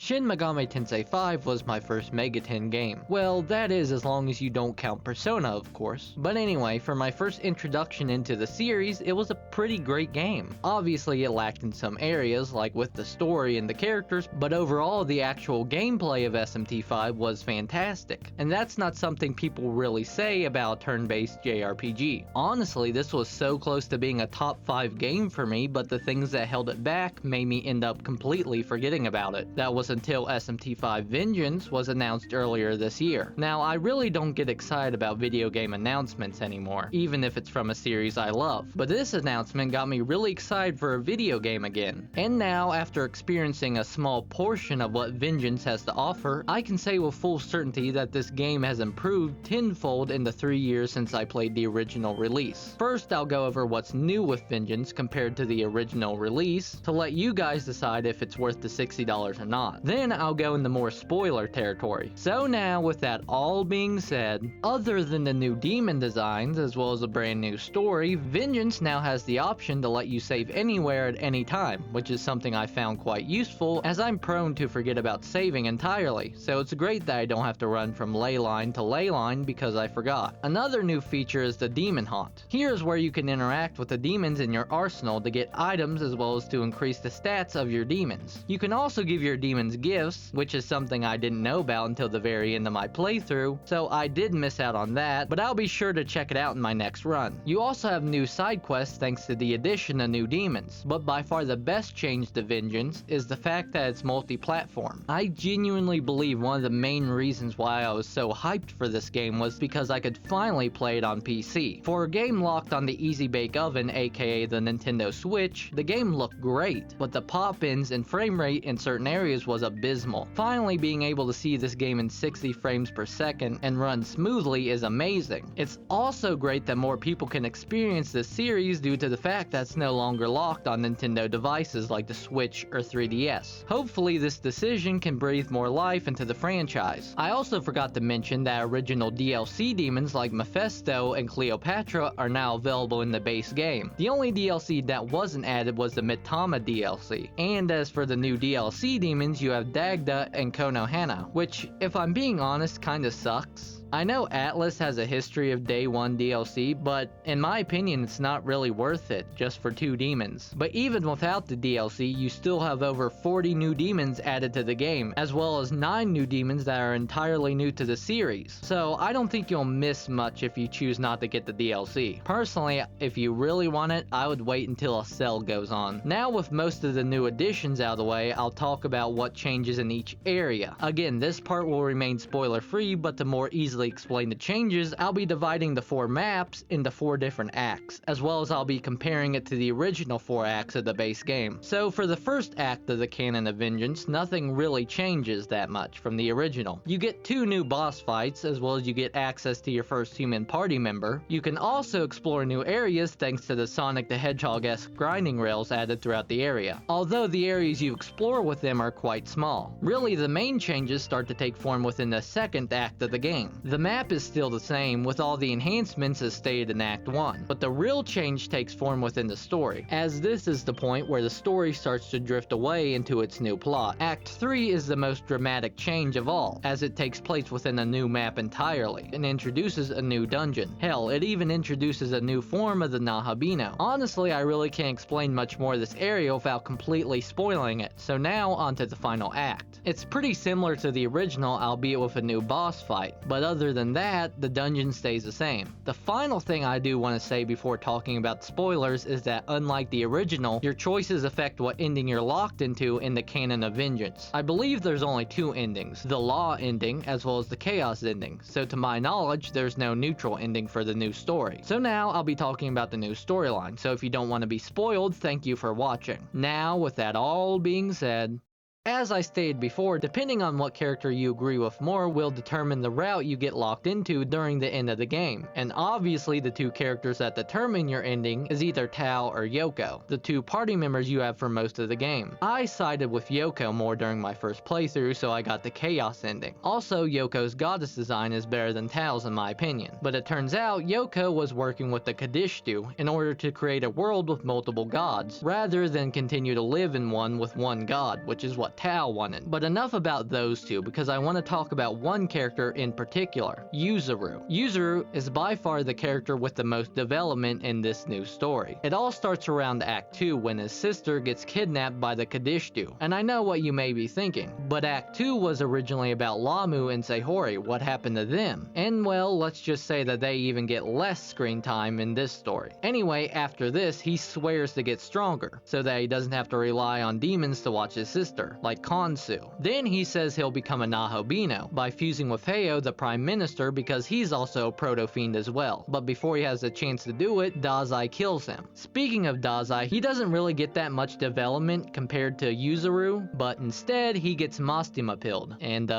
Shin Megami Tensei V was my first Megaten game. Well, that is as long as you don't count Persona, of course. But anyway, for my first introduction into the series, it was a pretty great game. Obviously, it lacked in some areas, like with the story and the characters, but overall, the actual gameplay of SMT V was fantastic. And that's not something people really say about turn-based JRPG. Honestly, this was so close to being a top 5 game for me, but the things that held it back made me end up completely forgetting about it. That was until SMT V Vengeance was announced earlier this year. Now, I really don't get excited about video game announcements anymore, even if it's from a series I love. But this announcement got me really excited for a video game again. And now, after experiencing a small portion of what Vengeance has to offer, I can say with full certainty that this game has improved tenfold in the 3 years since I played the original release. First, I'll go over what's new with Vengeance compared to the original release, to let you guys decide if it's worth the $60 or not. Then I'll go into more spoiler territory. So now, with that all being said, other than the new demon designs as well as a brand new story, Vengeance now has the option to let you save anywhere at any time, which is something I found quite useful as I'm prone to forget about saving entirely, so it's great that I don't have to run from ley line to ley line because I forgot. Another new feature is the Demon Haunt. Here's where you can interact with the demons in your arsenal to get items as well as to increase the stats of your demons. You can also give your demons gifts, which is something I didn't know about until the very end of my playthrough, so I did miss out on that, but I'll be sure to check it out in my next run. You also have new side quests thanks to the addition of new demons, but by far the best change to Vengeance is the fact that it's multi-platform. I genuinely believe one of the main reasons why I was so hyped for this game was because I could finally play it on PC. For a game locked on the Easy Bake Oven, aka the Nintendo Switch, the game looked great, but the pop-ins and frame rate in certain areas was abysmal. Finally being able to see this game in 60 frames per second and run smoothly is amazing. It's also great that more people can experience this series due to the fact that it's no longer locked on Nintendo devices like the Switch or 3DS. Hopefully this decision can breathe more life into the franchise. I also forgot to mention that original DLC demons like Mephisto and Cleopatra are now available in the base game. The only DLC that wasn't added was the Mitama DLC. And as for the new DLC demons, you have Dagda and Konohana, which, if I'm being honest, kinda sucks. I know Atlas has a history of Day 1 DLC, but in my opinion it's not really worth it, just for 2 demons. But even without the DLC, you still have over 40 new demons added to the game, as well as 9 new demons that are entirely new to the series. So I don't think you'll miss much if you choose not to get the DLC. Personally, if you really want it, I would wait until a sale goes on. Now with most of the new additions out of the way, I'll talk about what changes in each area. Again, this part will remain spoiler free, but to more easily explain the changes, I'll be dividing the 4 maps into 4 different acts, as well as I'll be comparing it to the original 4 acts of the base game. So for the first act of the canon of Vengeance, nothing really changes that much from the original. You get 2 new boss fights, as well as you get access to your first human party member. You can also explore new areas thanks to the Sonic the Hedgehog-esque grinding rails added throughout the area, although the areas you explore with them are quite small. Really, the main changes start to take form within the second act of the game. The map is still the same, with all the enhancements as stated in Act 1, but the real change takes form within the story, as this is the point where the story starts to drift away into its new plot. Act 3 is the most dramatic change of all, as it takes place within a new map entirely, and introduces a new dungeon. Hell, it even introduces a new form of the Nahabino. Honestly, I really can't explain much more of this area without completely spoiling it, so now onto the final act. It's pretty similar to the original, albeit with a new boss fight, but other than that, the dungeon stays the same. The final thing I do want to say before talking about spoilers is that unlike the original, your choices affect what ending you're locked into in the canon of Vengeance. I believe there's only 2 endings, the Law ending as well as the Chaos ending, so to my knowledge there's no neutral ending for the new story. So now I'll be talking about the new storyline, so if you don't want to be spoiled, thank you for watching. Now, with that all being said, as I stated before, depending on what character you agree with more will determine the route you get locked into during the end of the game. And obviously the 2 characters that determine your ending is either Tao or Yoko, the 2 party members you have for most of the game. I sided with Yoko more during my first playthrough, so I got the Chaos ending. Also, Yoko's goddess design is better than Tao's in my opinion, but it turns out Yoko was working with the Kadishtu in order to create a world with multiple gods, rather than continue to live in one with one god, which is what Tao wanted. But enough about those two, because I want to talk about one character in particular, Yuzuru. Yuzuru is by far the character with the most development in this new story. It all starts around Act 2 when his sister gets kidnapped by the Kadishtu. And I know what you may be thinking, but Act 2 was originally about Lamu and Sayori, what happened to them. And well, let's just say that they even get less screen time in this story. Anyway, after this, he swears to get stronger, so that he doesn't have to rely on demons to watch his sister, like Kansu. Then he says he'll become a Nahobino by fusing with Heio, the Prime Minister, because he's also a proto-fiend as well. But before he has a chance to do it, Dazai kills him. Speaking of Dazai, he doesn't really get that much development compared to Yuzuru, but instead he gets Mastema pilled, and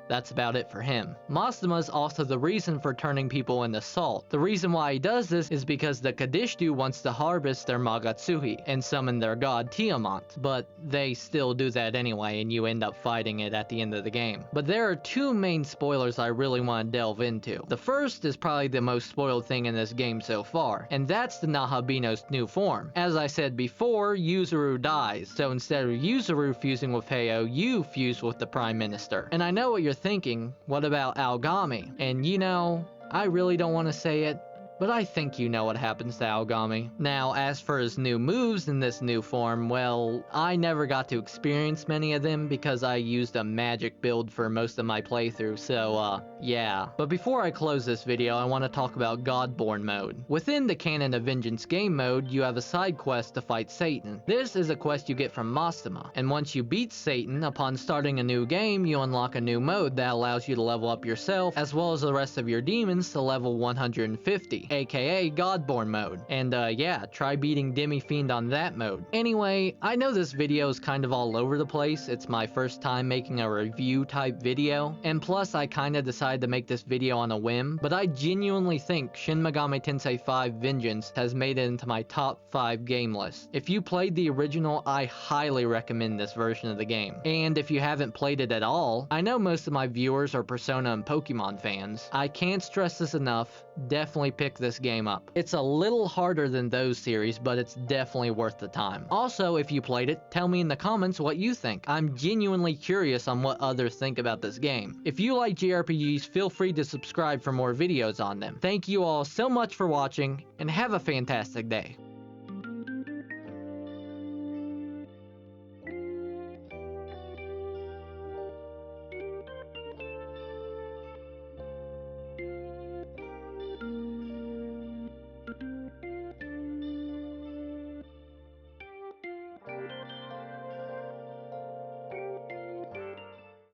that's about it for him. Mastema is also the reason for turning people into salt. The reason why he does this is because the Kadishtu wants to harvest their Magatsuhi and summon their god Tiamat, but they still do that anyway and you end up fighting it at the end of the game. But there are two main spoilers I really want to delve into. The first is probably the most spoiled thing in this game so far, and that's the Nahabino's new form. As I said before, Yuzuru dies, so instead of Yuzuru fusing with Heio, you fuse with the Prime Minister. And I know what you're thinking, what about Aogami? And you know, I really don't want to say it, but I think you know what happens to Aogami. Now, as for his new moves in this new form, well, I never got to experience many of them because I used a magic build for most of my playthrough, so yeah. But before I close this video, I want to talk about Godborn mode. Within the Canon of Vengeance game mode, you have a side quest to fight Satan. This is a quest you get from Mastema, and once you beat Satan, upon starting a new game, you unlock a new mode that allows you to level up yourself, as well as the rest of your demons to level 150. aka Godborn mode. And yeah, try beating Demi Fiend on that mode. Anyway, I know this video is kind of all over the place. It's my first time making a review type video, and plus I kinda decided to make this video on a whim, but I genuinely think Shin Megami Tensei V Vengeance has made it into my top 5 game list. If you played the original, I highly recommend this version of the game. And if you haven't played it at all, I know most of my viewers are Persona and Pokemon fans. I can't stress this enough, definitely pick this game up. It's a little harder than those series, but it's definitely worth the time. Also, if you played it, tell me in the comments what you think. I'm genuinely curious on what others think about this game. If you like JRPGs, feel free to subscribe for more videos on them. Thank you all so much for watching, and have a fantastic day.